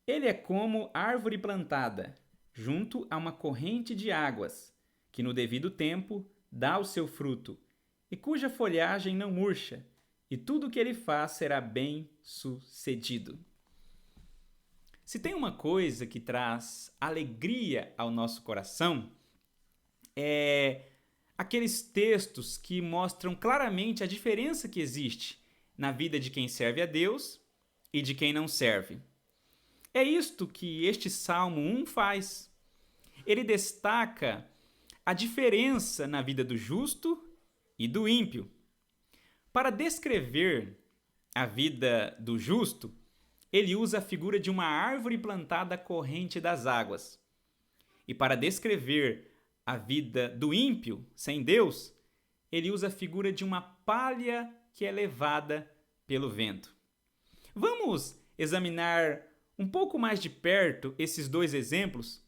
Ele é como árvore plantada junto a uma corrente de águas, que no devido tempo dá o seu fruto, e cuja folhagem não murcha, e tudo o que ele faz será bem sucedido. Se tem uma coisa que traz alegria ao nosso coração, é aqueles textos que mostram claramente a diferença que existe na vida de quem serve a Deus e de quem não serve. É isto que este Salmo 1 faz. Ele destaca a diferença na vida do justo e do ímpio. Para descrever a vida do justo, ele usa a figura de uma árvore plantada à corrente das águas. E para descrever a vida do ímpio, sem Deus, ele usa a figura de uma palha que é levada pelo vento. Vamos examinar um pouco mais de perto esses dois exemplos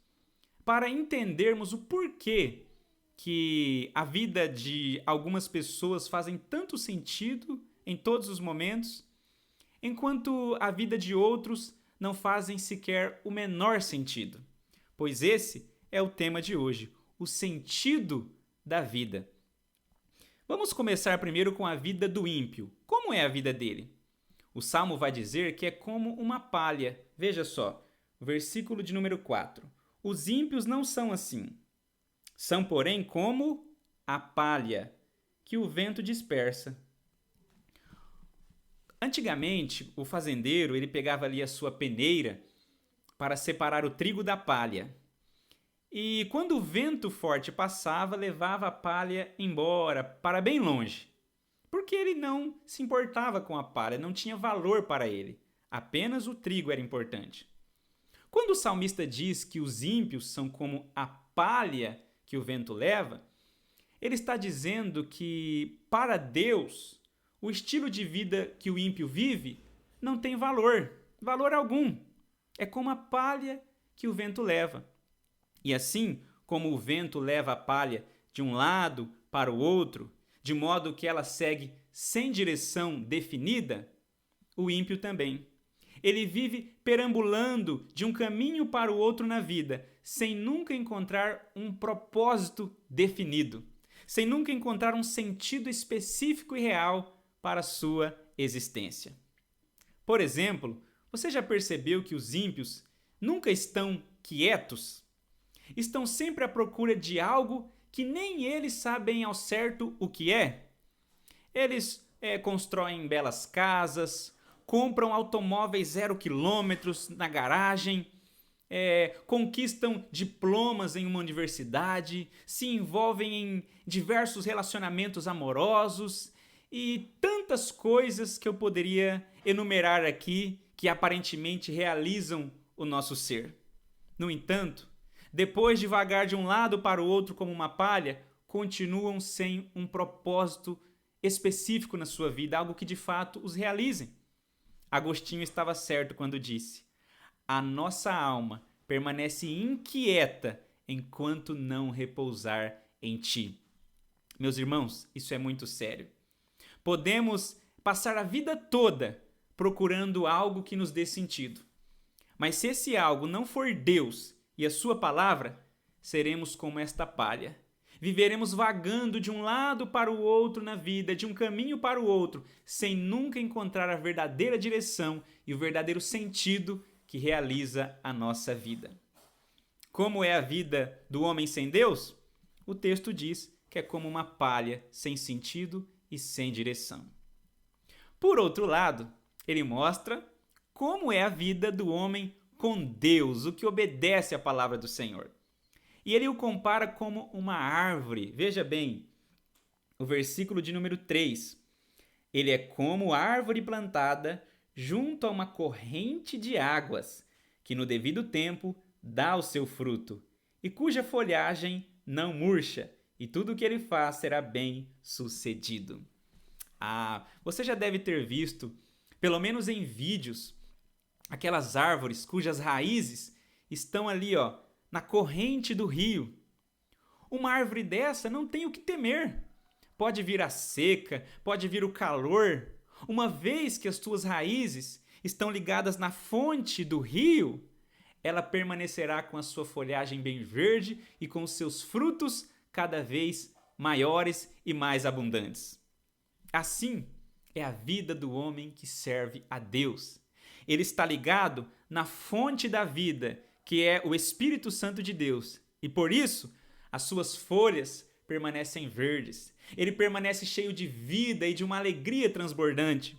para entendermos o porquê que a vida de algumas pessoas fazem tanto sentido em todos os momentos, enquanto a vida de outros não fazem sequer o menor sentido. Pois esse é o tema de hoje, o sentido da vida. Vamos começar primeiro com a vida do ímpio. Como é a vida dele? O Salmo vai dizer que é como uma palha. Veja só, versículo de número 4. Os ímpios não são assim. São, porém, como a palha que o vento dispersa. Antigamente, o fazendeiro ele pegava ali a sua peneira para separar o trigo da palha. E quando o vento forte passava, levava a palha embora, para bem longe. Porque ele não se importava com a palha, não tinha valor para ele. Apenas o trigo era importante. Quando o salmista diz que os ímpios são como a palha que o vento leva, ele está dizendo que, para Deus, o estilo de vida que o ímpio vive não tem valor algum. É como a palha que o vento leva. E assim como o vento leva a palha de um lado para o outro, de modo que ela segue sem direção definida, o ímpio também. Ele vive perambulando de um caminho para o outro na vida, sem nunca encontrar um propósito definido, sem nunca encontrar um sentido específico e real para a sua existência. Por exemplo, você já percebeu que os ímpios nunca estão quietos? Estão sempre à procura de algo que nem eles sabem ao certo o que é. Eles constroem belas casas, compram automóveis 0 km na garagem, conquistam diplomas em uma universidade, se envolvem em diversos relacionamentos amorosos e tantas coisas que eu poderia enumerar aqui que aparentemente realizam o nosso ser. No entanto, depois de vagar de um lado para o outro como uma palha, continuam sem um propósito específico na sua vida, algo que de fato os realize. Agostinho estava certo quando disse: a nossa alma permanece inquieta enquanto não repousar em ti. Meus irmãos, isso é muito sério. Podemos passar a vida toda procurando algo que nos dê sentido. Mas se esse algo não for Deus e a sua palavra, seremos como esta palha. Viveremos vagando de um lado para o outro na vida, de um caminho para o outro, sem nunca encontrar a verdadeira direção e o verdadeiro sentido que realiza a nossa vida. Como é a vida do homem sem Deus? O texto diz que é como uma palha sem sentido e sem direção. Por outro lado, ele mostra como é a vida do homem com Deus, o que obedece à palavra do Senhor. E ele o compara como uma árvore. Veja bem, o versículo de número 3. Ele é como árvore plantada junto a uma corrente de águas, que no devido tempo dá o seu fruto, e cuja folhagem não murcha, e tudo o que ele faz será bem sucedido. Você já deve ter visto, pelo menos em vídeos, aquelas árvores cujas raízes estão ali, na corrente do rio. Uma árvore dessa não tem o que temer. Pode vir a seca, pode vir o calor, uma vez que as tuas raízes estão ligadas na fonte do rio, ela permanecerá com a sua folhagem bem verde e com os seus frutos cada vez maiores e mais abundantes. Assim é a vida do homem que serve a Deus. Ele está ligado na fonte da vida, que é o Espírito Santo de Deus, e por isso as suas folhas permanecem verdes. Ele permanece cheio de vida e de uma alegria transbordante.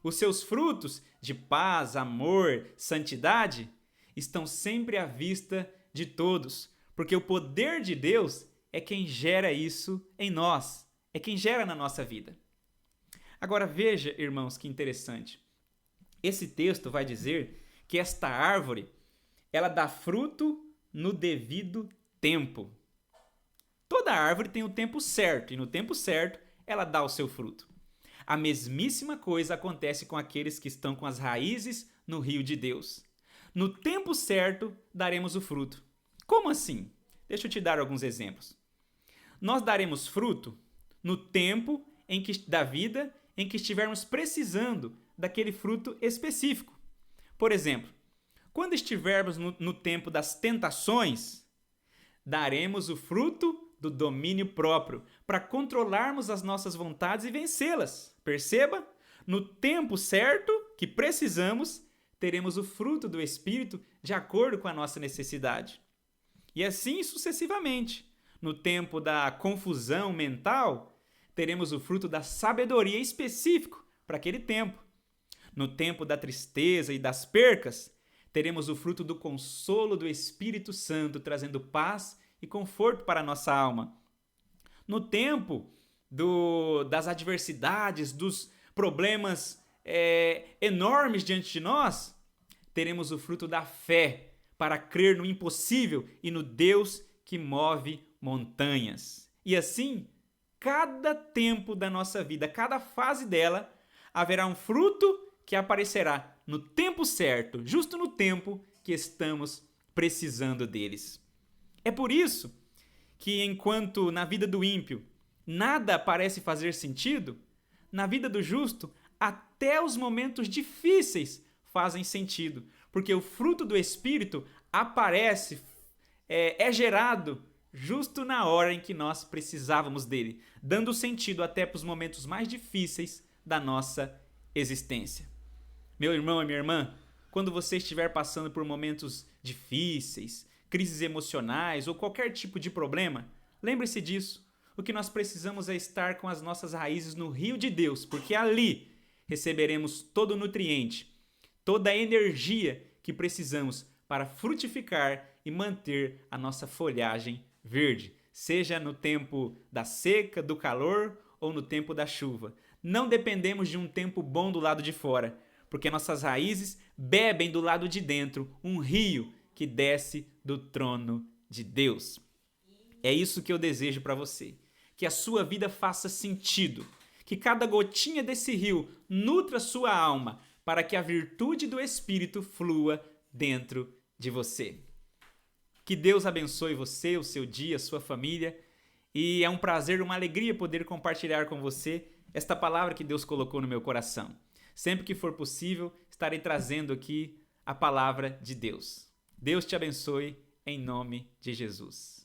Os seus frutos de paz, amor, santidade estão sempre à vista de todos, porque o poder de Deus é quem gera isso em nós, é quem gera na nossa vida. Agora veja, irmãos, que interessante. Esse texto vai dizer que esta árvore, ela dá fruto no devido tempo. Toda árvore tem o tempo certo, e no tempo certo ela dá o seu fruto. A mesmíssima coisa acontece com aqueles que estão com as raízes no rio de Deus. No tempo certo daremos o fruto. Como assim? Deixa eu te dar alguns exemplos. Nós daremos fruto no tempo da vida em que estivermos precisando daquele fruto específico. Por exemplo, quando estivermos no tempo das tentações, daremos o fruto do domínio próprio, para controlarmos as nossas vontades e vencê-las. Perceba? No tempo certo que precisamos, teremos o fruto do Espírito de acordo com a nossa necessidade. E assim sucessivamente. No tempo da confusão mental, teremos o fruto da sabedoria específico para aquele tempo. No tempo da tristeza e das percas, teremos o fruto do consolo do Espírito Santo, trazendo paz e conforto para a nossa alma. No tempo das adversidades, dos problemas enormes diante de nós, teremos o fruto da fé para crer no impossível e no Deus que move montanhas. E assim, cada tempo da nossa vida, cada fase dela, haverá um fruto que aparecerá no tempo certo, justo no tempo que estamos precisando deles. É por isso que, enquanto na vida do ímpio nada parece fazer sentido, na vida do justo até os momentos difíceis fazem sentido, porque o fruto do Espírito aparece, é gerado justo na hora em que nós precisávamos dele, dando sentido até para os momentos mais difíceis da nossa existência. Meu irmão e minha irmã, quando você estiver passando por momentos difíceis, crises emocionais ou qualquer tipo de problema, lembre-se disso. O que nós precisamos é estar com as nossas raízes no rio de Deus, porque ali receberemos todo o nutriente, toda a energia que precisamos para frutificar e manter a nossa folhagem verde, seja no tempo da seca, do calor ou no tempo da chuva. Não dependemos de um tempo bom do lado de fora, porque nossas raízes bebem do lado de dentro um rio que desce do trono de Deus. É isso que eu desejo para você, que a sua vida faça sentido, que cada gotinha desse rio nutra sua alma, para que a virtude do Espírito flua dentro de você. Que Deus abençoe você, o seu dia, a sua família, e é um prazer, uma alegria poder compartilhar com você esta palavra que Deus colocou no meu coração. Sempre que for possível, estarei trazendo aqui a palavra de Deus. Deus te abençoe, em nome de Jesus.